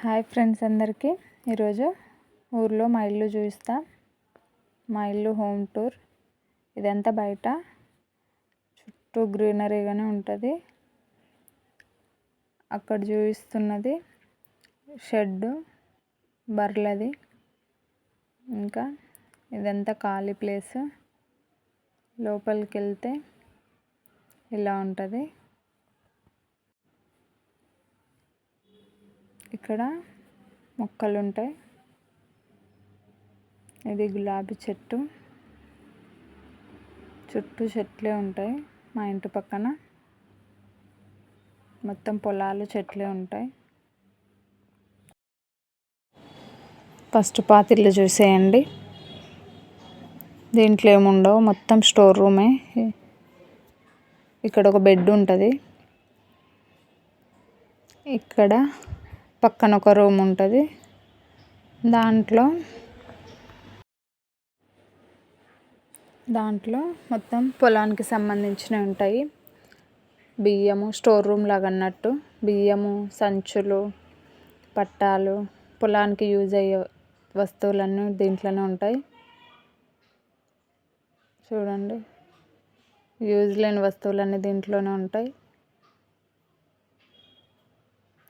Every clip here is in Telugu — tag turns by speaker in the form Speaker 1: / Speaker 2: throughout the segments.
Speaker 1: హాయ్ ఫ్రెండ్స్ అందరికీ ఈరోజు ఊర్లో మా ఇల్లు చూపిస్తా. మా ఇల్లు హోమ్ టూర్. ఇదంతా బయట చుట్టూ గ్రీనరీగానే ఉంటుంది. అక్కడ చూపిస్తున్నది షెడ్ బర్లది. ఇంకా ఇదంతా ఖాళీ ప్లేస్. లోపలికి వెళ్తే ఇలా ఉంటుంది. ఇక్కడ మొక్కలు ఉంటాయి. ఇది గులాబీ చెట్టు. చుట్టూ చెట్లే ఉంటాయి. మా ఇంటి పక్కన మొత్తం పొలాలు చెట్లే ఉంటాయి. ఫస్ట్ పాతిళ్ళు చూసేయండి. దీంట్లో ఏముండవు, మొత్తం స్టోర్ రూమే. ఇక్కడ ఒక బెడ్ ఉంటుంది. ఇక్కడ పక్కన ఒక రూమ్ ఉంటుంది. దాంట్లో మొత్తం పొలానికి సంబంధించినవి ఉంటాయి. బియ్యము, స్టోర్ రూమ్ లాగా అన్నట్టు. బియ్యము, సంచులు, పట్టాలు, పొలానికి యూజ్ అయ్యే వస్తువులన్నీ దీంట్లోనే ఉంటాయి. చూడండి, యూజ్ లేని వస్తువులన్నీ దీంట్లోనే ఉంటాయి.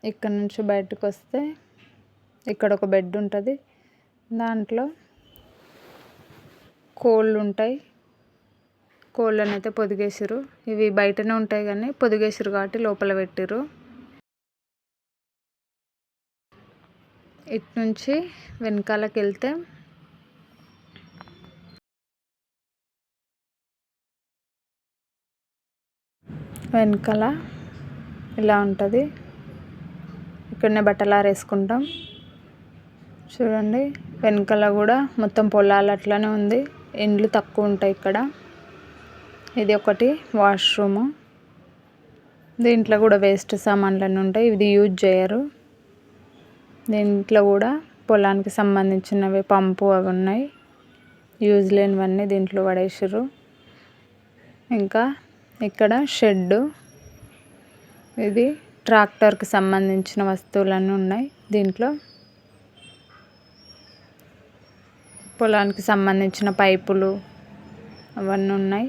Speaker 1: ఇక్కడ నుంచి బయటకు వస్తే ఇక్కడ ఒక బెడ్ ఉంటుంది. దాంట్లో కోళ్ళు ఉంటాయి. కోళ్ళని అయితే పొదిగేసారు. ఇవి బయటనే ఉంటాయి కానీ పొదిగేసారు కాబట్టి లోపల పెట్టారు. ఇటు నుంచి వెనకాలకి వెళ్తే వెనకాల ఇలా ఉంటుంది. ఇక్కడనే బట్టలు ఆరేసుకుంటాం. చూడండి, వెనకాల కూడా మొత్తం పొలాలు అట్లనే ఉంది. ఇండ్లు తక్కువ ఉంటాయి ఇక్కడ. ఇది ఒకటి వాష్రూము. దీంట్లో కూడా వేస్ట్ సామాన్లన్నీ ఉంటాయి. ఇది యూజ్ చేయరు. దీంట్లో కూడా పొలానికి సంబంధించినవి పంపు అవి ఉన్నాయి. యూజ్ లేనివన్నీ దీంట్లో పడేసారు. ఇంకా ఇక్కడ షెడ్. ఇది ట్రాక్టర్కి సంబంధించిన వస్తువులన్నీ ఉన్నాయి దీంట్లో. పొలానికి సంబంధించిన పైపులు అవన్నీ ఉన్నాయి.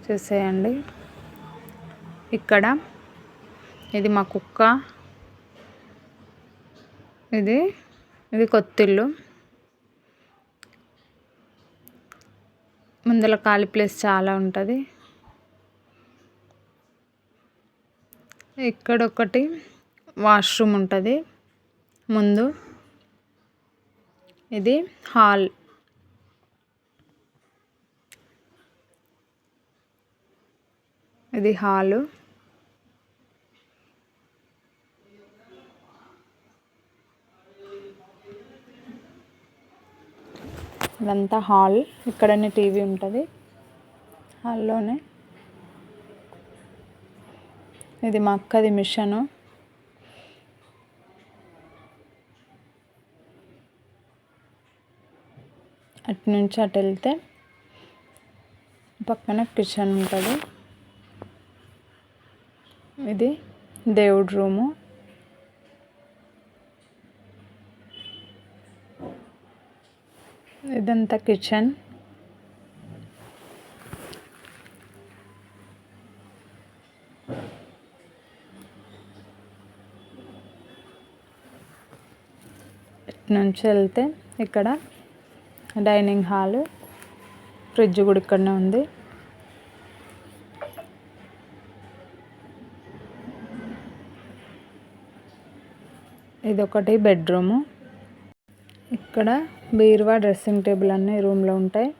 Speaker 1: చూసేయండి. ఇక్కడ ఇది మా కుక్క. ఇది కొత్తిల్లు. ముందర ఖాళీ ప్లేస్ చాలా ఉంటుంది. ఇక్కడ ఒకటి వాష్రూమ్ ఉంటుంది ముందు. ఇది హాల్. ఇది హాలు. ఇదంతా హాల్. ఇక్కడనే టీవీ ఉంటుంది హాల్లోనే. ఇది మా అక్కది మిషను. అటు నుంచి అటు వెళ్తే పక్కన కిచెన్ ఉంటుంది. ఇది దేవుడి రూము. ఇదంతా కిచెన్. ఇటు నుంచి వెళ్తే ఇక్కడ డైనింగ్ హాలు. ఫ్రిడ్జ్ కూడా ఇక్కడనే ఉంది. ఇదొకటి బెడ్రూము. ఇక్కడ బీరువా, డ్రెస్సింగ్ టేబుల్ అన్నీ రూమ్లో ఉంటాయి.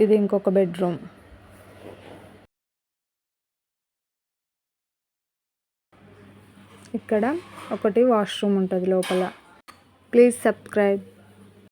Speaker 1: ఇది ఇంకొక బెడ్రూమ్. ఇక్కడ ఒకటి వాష్రూమ్ ఉంటుంది లోపల. Please subscribe.